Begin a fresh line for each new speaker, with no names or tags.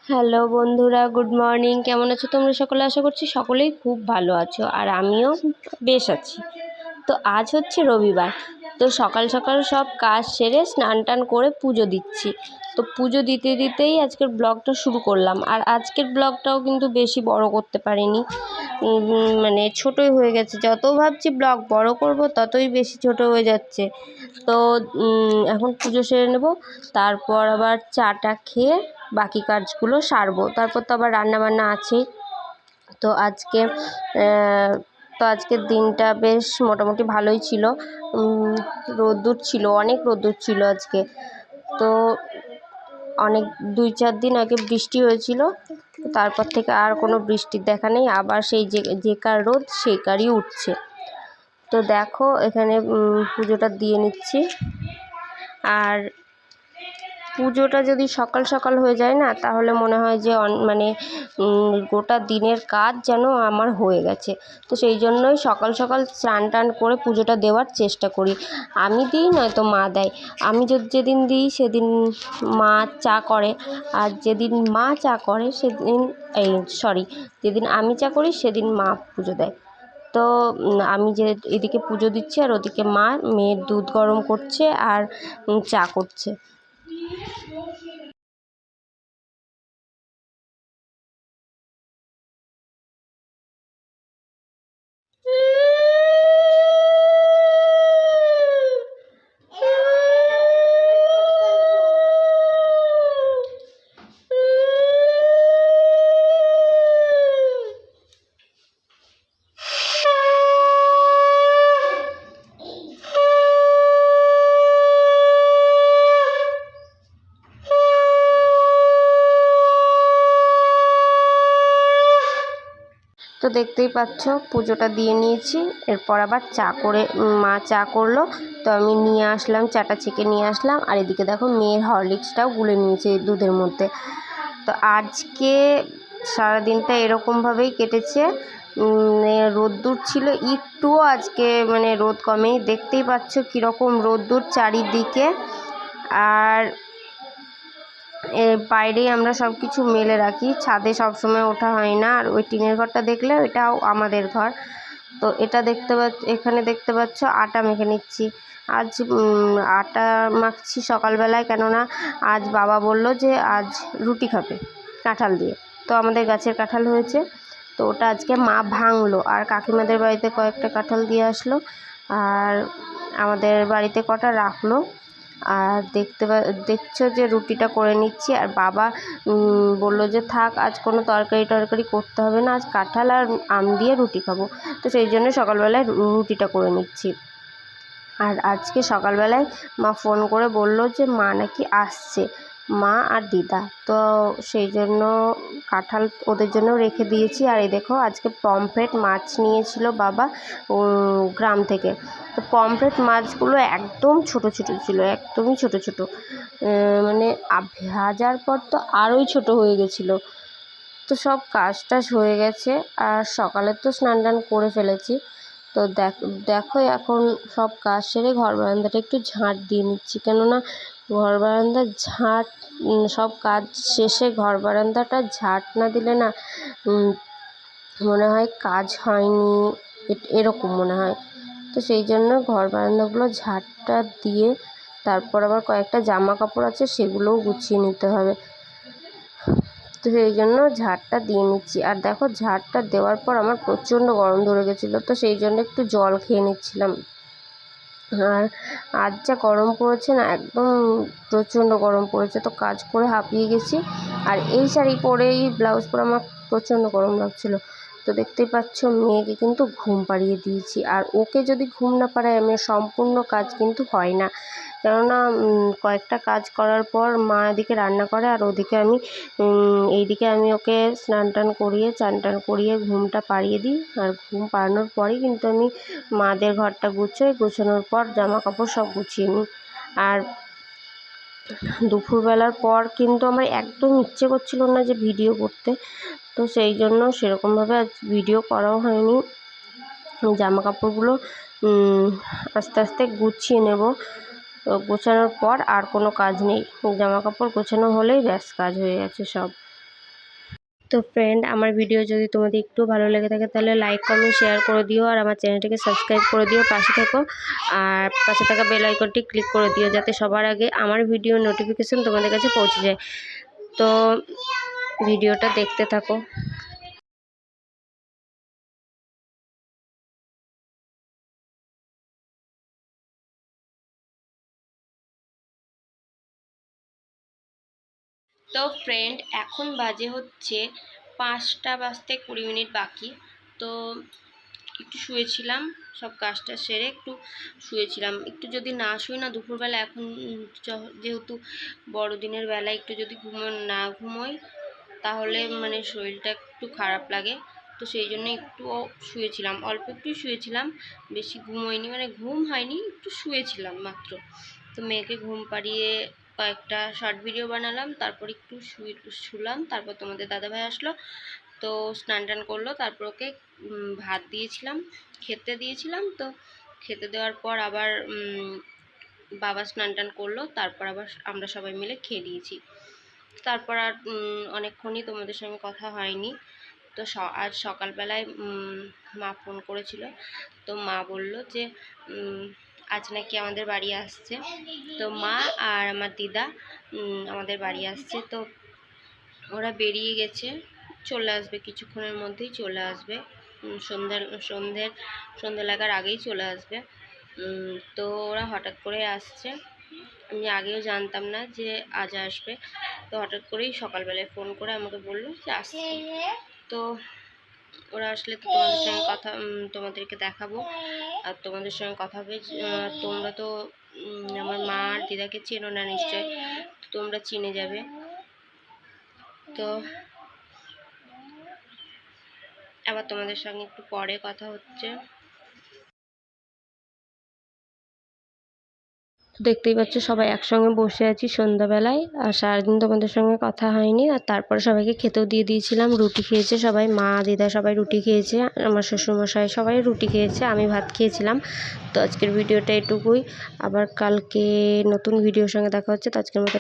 Hello বন্ধুরা, good morning. কেমন আছো তোমরা সকলে? আশা করছি সকলেই খুব ভালো আছো, আর আমিও বেশ আছি। তো আজ হচ্ছে রবিবার। তো সকাল সকাল সব কাজ সেরে স্নান টান করে পুজো দিচ্ছি। তো পুজো দিতে দিতেই আজকের ব্লগটা শুরু করলাম। আর আজকের ব্লগটাও কিন্তু বেশি বড় করতে পারিনি, মানে ছোটোই হয়ে গেছে। যত ভাবছি ব্লগ বড় করব ততই বেশি ছোট হয়ে যাচ্ছে। তো এখন পুজো সেরে নেব, তারপর আবার চাটা খেয়ে বাকি কাজগুলো সারবো। তারপর তো আবার রান্নাবান্না আছেই। তো আজকের দিনটা বেশ মোটামুটি ভালোই ছিল। রোদ্দুর ছিল, অনেক রোদ্দুর ছিল আজকে। তো অনেক 2-4 দিন আগে বৃষ্টি হয়েছিল, তারপর থেকে আর কোনো বৃষ্টির দেখা নেই। আবার সেই যে কার রোদ সেই কারই উঠছে। তো দেখো এখানে পুজোটা দিয়ে নিচ্ছি। আর পুজোটা যদি সকাল সকাল হয়ে যায় না, তাহলে মনে হয় যে মানে গোটা দিনের কাজ যেন আমার হয়ে গেছে। তো সেই জন্যই সকাল সকাল স্নান টান করে পুজোটা দেওয়ার চেষ্টা করি। আমি দিই, নয়তো মা দেয়। আমি যেদিন দিই সেদিন মা চা করে, আর যেদিন মা চা করে সেদিন যেদিন আমি চা করি সেদিন মা পুজো দেয়। তো আমি যে এদিকে পুজো দিচ্ছি আর ওদিকে মা মেয়ের দুধ গরম করছে আর চা করছে। তো দেখতেই পাচ্ছ পুজোটা দিয়ে নিয়েছি। এরপর আবার মা চা করলো, তো আমি নিয়ে আসলাম, চাটা ছেঁকে নিয়ে আসলাম। আর এদিকে দেখো মেয়ের হরলিক্সটাও গুলে নিয়েছে দুধের মধ্যে। তো আজকে সারাদিনটা এরকমভাবেই কেটেছে। রোদ্দুর ছিল একটুও আজকে, মানে রোদ কমেই। দেখতেই পাচ্ছ কীরকম রোদ্দুর চারিদিকে। আর বাইরেই আমরা সব কিছু মেলে রাখি, ছাদে সবসময় ওঠা হয় না। আর ওই টিনের ঘরটা দেখলে এটাও আমাদের ঘর। তো এখানে দেখতে পাচ্ছ আটা মেখে নিচ্ছি। আজ আটা মাখছি সকালবেলায়, কেননা আজ বাবা বলল যে আজ রুটি খাবে কাঁঠাল দিয়ে। তো আমাদের গাছের কাঁঠাল হয়েছে, তো ওটা আজকে মা ভাঙলো। আর কাকিমাদের বাড়িতে কয়েকটা কাঁঠাল দিয়ে আসলো, আর আমাদের বাড়িতে কটা রাখলো। আর দেখছো যে রুটিটা করে নিচ্ছি। আর বাবা বললো যে থাক, আজ কোনো তরকারি করতে হবে না, আজ কাঁঠাল আর আম দিয়ে রুটি খাবো। তো সেই জন্য সকালবেলায় রুটিটা করে নিচ্ছি। আর আজকে সকালবেলায় মা ফোন করে বলল যে মা নাকি আসছে, মা আর দিদা। তো সেই জন্য কাঁঠাল ওদের জন্য রেখে দিয়েছি। আর এই দেখো আজকে পমফ্রেট মাছ নিয়েছিল বাবা গ্রাম থেকে। তো পমফ্রেট মাছগুলো একদম ছোট ছোট ছিল, একদমই ছোট ছোট, মানে ভাজার পর তো আরোই ছোট হয়ে গেছিলো। তো সব কাজ টাজ হয়ে গেছে, আর সকালে তো স্নান টান করে ফেলেছি। তো দেখো এখন সব কাজ সেরে ঘর বারান্দাটা একটু ঝাঁট দিয়ে নিচ্ছি, কেননা ঘর বারান্দার ঝাঁট, সব কাজ শেষে ঘর বারান্দাটা ঝাঁট না দিলে না মনে হয় কাজ হয়নি, এরকম মনে হয়। তো সেই জন্য ঘর বারান্দাগুলো ঝাঁটটা দিয়ে তারপর আবার কয়েকটা জামা কাপড় আছে সেগুলোও গুছিয়ে নিতে হবে। তো সেই জন্য ঝাড়টা দিয়ে নিচ্ছি। আর দেখো ঝাড়টা দেওয়ার পর আমার প্রচণ্ড গরম ধরে গেছিলো, তো সেই জন্য একটু জল খেয়ে নিচ্ছিলাম। আর আজ যা গরম পড়েছে না, একদম প্রচণ্ড গরম পড়েছে। তো কাজ করে হাঁপিয়ে গেছি। আর এই শাড়ি পরে এই ব্লাউজ পরে আমার প্রচণ্ড গরম লাগছিলো। তো দেখতেই পাচ্ছ মেয়েকে কিন্তু ঘুম পাড়িয়ে দিয়েছি। আর ওকে যদি ঘুম না পাড়ায় আমার সম্পূর্ণ কাজ কিন্তু হয় না, কেননা কয়েকটা কাজ করার পর মা এদিকে রান্না করে, আর ওদিকে এইদিকে আমি ওকে স্নান টান করিয়ে চান টান করিয়ে ঘুমটা পাড়িয়ে দিই। আর ঘুম পাড়ানোর পরেই কিন্তু আমি মাদের ঘরটা গোছানোর পর জামা কাপড় সব গুছিয়ে নিই। আর দুপুরবেলার পর কিন্তু আমার একদম ইচ্ছে করছিল না যে ভিডিও করতে, তো সেই জন্য সেরকমভাবে আজ ভিডিও করাও হয়নি। জামা কাপড়গুলো আস্তে আস্তে গুছিয়ে নেব। গোছানোর পর আর কোনো কাজ নেই, জামা কাপড় গোছানো হলেই ব্যাস কাজ হয়ে গেছে সব। তো ফ্রেন্ড, আমার ভিডিও যদি তোমাদের একটু ভালো লেগে থাকে তাহলে লাইক কমেন্ট শেয়ার করে দিও, আর আমার চ্যানেলটিকে সাবস্ক্রাইব করে দিও, পাশে থেকো, আর পাশে থাকা বেল আইকনটি ক্লিক করে দিও যাতে সবার আগে আমার ভিডিও নোটিফিকেশন তোমাদের কাছে পৌঁছে যায়। তো ভিডিওটা দেখতে থাকো। তো ফ্রেন্ড, এখন বাজে হচ্ছে 5টা বাজতে 20 মিনিট বাকি। তো একটু শুয়েছিলাম, সব কাজটা সেরে একটু শুয়েছিলাম। একটু যদি না শুই না দুপুরবেলা, এখন যেহেতু বড়দিনের বেলা একটু যদি না ঘুমোই তাহলে মানে শরীরটা একটু খারাপ লাগে। তো সেই জন্য একটু শুয়েছিলাম, অল্প একটু শুয়েছিলাম, বেশি ঘুমোইনি, মানে ঘুম হয়নি, একটু শুয়েছিলাম মাত্র। তো মেয়েকে ঘুম পাড়িয়ে কয়েকটা শর্ট ভিডিও বানালাম, তারপর একটু শুলাম। তারপর তোমাদের দাদাভাই আসলো, তো স্নান টান করলো, তারপর ওকে ভাত দিয়েছিলাম, খেতে দিয়েছিলাম। তো খেতে দেওয়ার পর আবার বাবা স্নান টান করলো, তারপর আবার আমরা সবাই মিলে খেয়ে দিয়েছি। তারপর আর অনেকক্ষণই তোমাদের সঙ্গে কথা হয়নি। তো আজ সকালবেলায় মা ফোন করেছিল, তো মা বলল যে আজ নাকি আমাদের বাড়ি আসছে। তো মা আর আমার দিদা আমাদের বাড়ি আসছে। তো ওরা বেরিয়ে গেছে, চলে আসবে কিছুক্ষণের মধ্যেই চলে আসবে, সন্ধ্যে লাগার আগেই চলে আসবে। তো ওরা হঠাৎ করে আসছে, আমি আগেও জানতাম না যে আজ আসবে। তো হঠাৎ করেই সকালবেলায় ফোন করে আমাকে বললো যে আসছে। তো ওরা আসলে তো তোমাদের সঙ্গে কথা, তোমাদেরকে দেখাবো আর তোমাদের সঙ্গে কথা হবে। তোমরা তো আমার মা আর দিদাকে চেনো না নিশ্চয়, তোমরা চিনে যাবে। তো আবার তোমাদের সঙ্গে একটু পরে কথা হচ্ছে। দেখতেই পাচ্ছ সবাই একসঙ্গে বসে আছি সন্ধ্যাবেলায়, আর সারাদিন তোমাদের সঙ্গে কথা হয়নি। আর তারপরে সবাইকে খেতেও দিয়ে দিয়েছিলাম, রুটি খেয়েছে সবাই, মা দিদা সবাই রুটি খেয়েছে, আমার শ্বশুরমশাই সবাই রুটি খেয়েছে, আমি ভাত খেয়েছিলাম। তো আজকের ভিডিওটা এটুকুই, আবার কালকে নতুন ভিডিওর সঙ্গে দেখা হচ্ছে। তো আজকের মতো